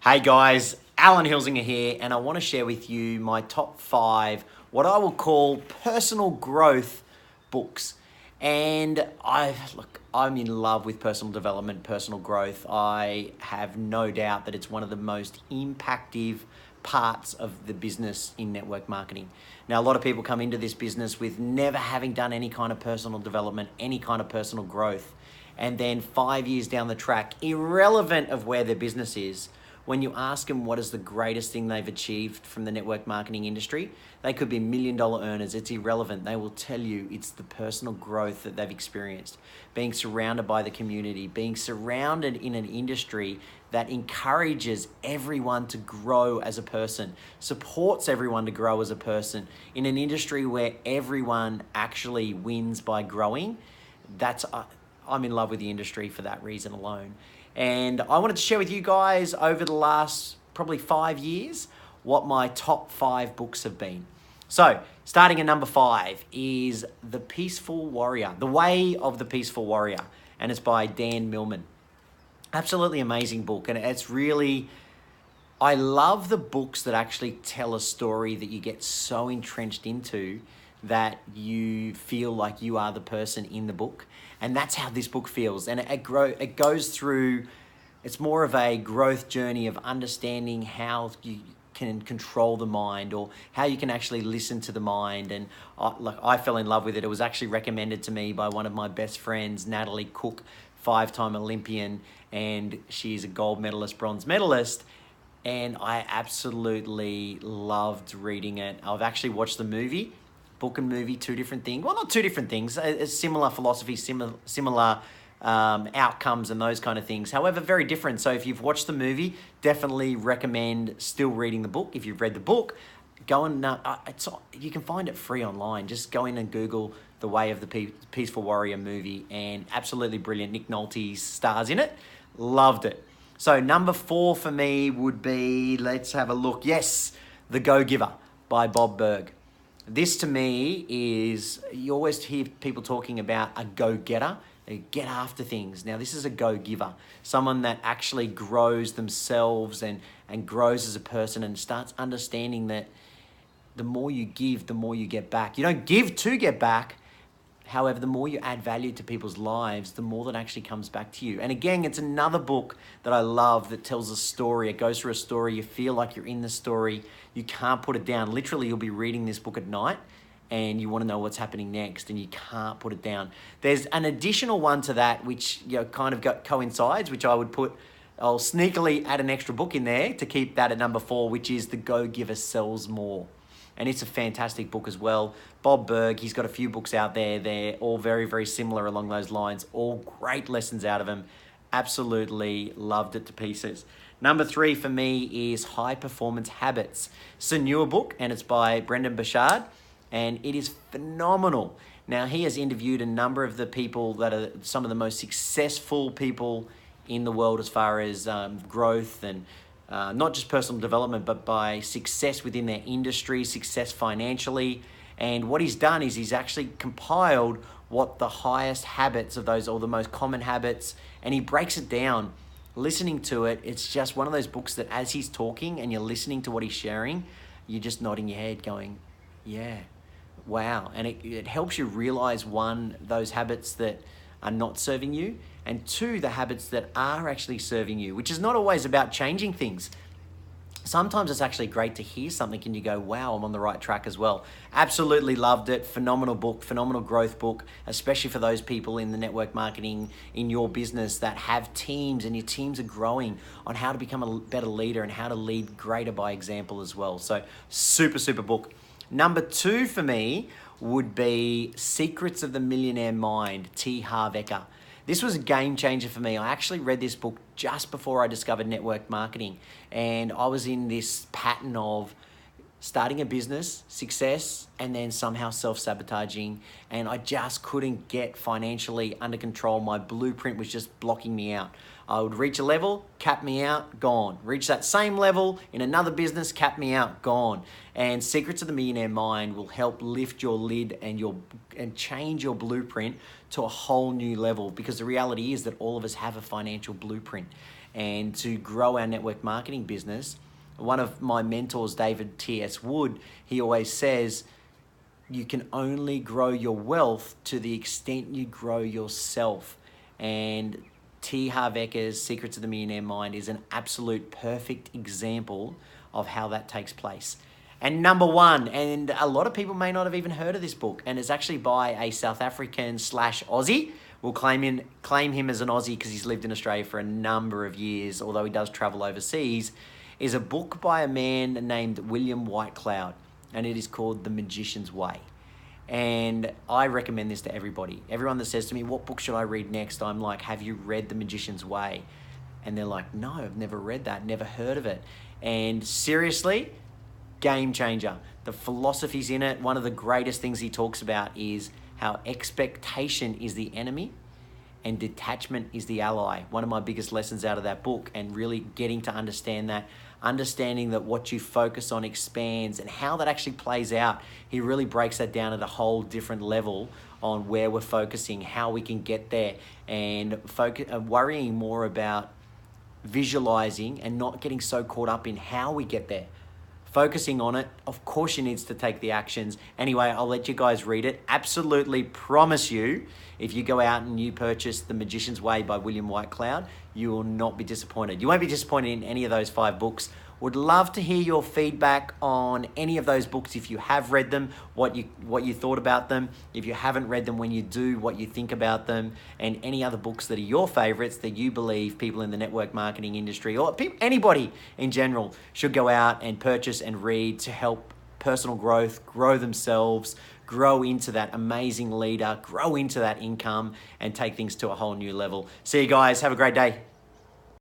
Hey guys, Allan Hilzinger here, and I want to share with you my top 5, what I will call personal growth books. And I'm in love with personal development, personal growth. I have no doubt that it's one of the most impactful parts of the business in network marketing. Now, a lot of people come into this business with never having done any kind of personal development, any kind of personal growth. And then 5 years down the track, irrelevant of where their business is, when you ask them what is the greatest thing they've achieved from the network marketing industry, they could be $1 million earners. It's irrelevant. They will tell you it's the personal growth that they've experienced, being surrounded by the community, being surrounded in an industry that encourages everyone to grow as a person, supports everyone to grow as a person, in an industry where everyone actually wins by growing. I'm in love with the industry for that reason alone. And I wanted to share with you guys over the last probably 5 years what my top 5 books have been. So, starting at number 5 is The Peaceful Warrior, The Way of the Peaceful Warrior, and it's by Dan Millman. Absolutely amazing book, and I love the books that actually tell a story that you get so entrenched into that you feel like you are the person in the book. And that's how this book feels. And it goes through, it's more of a growth journey of understanding how you can control the mind, or how you can actually listen to the mind. And I fell in love with it. It was actually recommended to me by one of my best friends, Natalie Cook, 5-time Olympian, and she's a gold medalist, bronze medalist. And I absolutely loved reading it. I've actually watched the movie. Book and movie, two different things. Well, not two different things. Similar philosophy, similar outcomes and those kind of things. However, very different. So if you've watched the movie, definitely recommend still reading the book. If you've read the book, go and you can find it free online. Just go in and Google The Way of the Peaceful Warrior movie, and absolutely brilliant. Nick Nolte stars in it. Loved it. So number 4 for me would be, let's have a look. Yes, The Go-Giver by Bob Burg. This to me is, you always hear people talking about a go-getter. They get after things. Now, this is a go-giver, someone that actually grows themselves and grows as a person and starts understanding that the more you give, the more you get back. You don't give to get back. However, the more you add value to people's lives, the more that actually comes back to you. And again, it's another book that I love that tells a story. It goes through a story. You feel like you're in the story. You can't put it down. Literally, you'll be reading this book at night and you want to know what's happening next, and you can't put it down. There's an additional one to that which kind of coincides, which I'll sneakily add an extra book in there to keep that at number 4, which is The Go-Giver Sells More. And it's a fantastic book as well. Bob Burg, he's got a few books out there. They're all very, very similar along those lines. All great lessons out of them. Absolutely loved it to pieces. Number 3 for me is High Performance Habits. It's a newer book, and it's by Brendan Burchard, and it is phenomenal. Now, he has interviewed a number of the people that are some of the most successful people in the world as far as growth and not just personal development, but by success within their industry, success financially. And what he's done is he's actually compiled what the highest habits of those, or the most common habits, and he breaks it down. Listening to it, it's just one of those books that as he's talking and you're listening to what he's sharing, you're just nodding your head going, yeah, wow. And it helps you realize, 1, those habits that are not serving you, and 2, the habits that are actually serving you, which is not always about changing things. Sometimes it's actually great to hear something and you go, wow, I'm on the right track as well. Absolutely loved it. Phenomenal book, phenomenal growth book, especially for those people in the network marketing in your business that have teams and your teams are growing, on how to become a better leader and how to lead greater by example as well. So super, super book. Number 2 for me would be Secrets of the Millionaire Mind, T. Harv Eker. This was a game changer for me. I actually read this book just before I discovered network marketing, and I was in this pattern of starting a business, success, and then somehow self-sabotaging, and I just couldn't get financially under control. My blueprint was just blocking me out. I would reach a level, cap me out, gone. Reach that same level in another business, cap me out, gone. And Secrets of the Millionaire Mind will help lift your lid and change your blueprint to a whole new level, because the reality is that all of us have a financial blueprint. and to grow our network marketing business. One of my mentors, David T.S. Wood, he always says, you can only grow your wealth to the extent you grow yourself. And T. Harv Eker's Secrets of the Millionaire Mind is an absolute perfect example of how that takes place. And number one, and a lot of people may not have even heard of this book, and it's actually by a South African / Aussie. We'll claim him as an Aussie because he's lived in Australia for a number of years, although he does travel overseas, is a book by a man named William Whitecloud, and it is called The Magician's Way. And I recommend this to everybody. Everyone that says to me, what book should I read next? I'm like, have you read The Magician's Way? And they're like, no, I've never read that, never heard of it. And seriously, game changer. The philosophies in it, one of the greatest things he talks about is how expectation is the enemy and detachment is the ally. One of my biggest lessons out of that book, and really getting to understand that, understanding that what you focus on expands and how that actually plays out. He really breaks that down at a whole different level on where we're focusing, how we can get there, and worrying more about visualizing and not getting so caught up in how we get there. Focusing on it, of course you need to take the actions. Anyway, I'll let you guys read it. Absolutely promise you, if you go out and you purchase The Magician's Way by William Whitecloud, you will not be disappointed. You won't be disappointed in any of those 5 books. Would love to hear your feedback on any of those books. If you have read them, what you thought about them. If you haven't read them, when you do, what you think about them, and any other books that are your favorites that you believe people in the network marketing industry or anybody in general should go out and purchase and read to help personal growth, grow themselves, grow into that amazing leader, grow into that income, and take things to a whole new level. See you guys. Have a great day.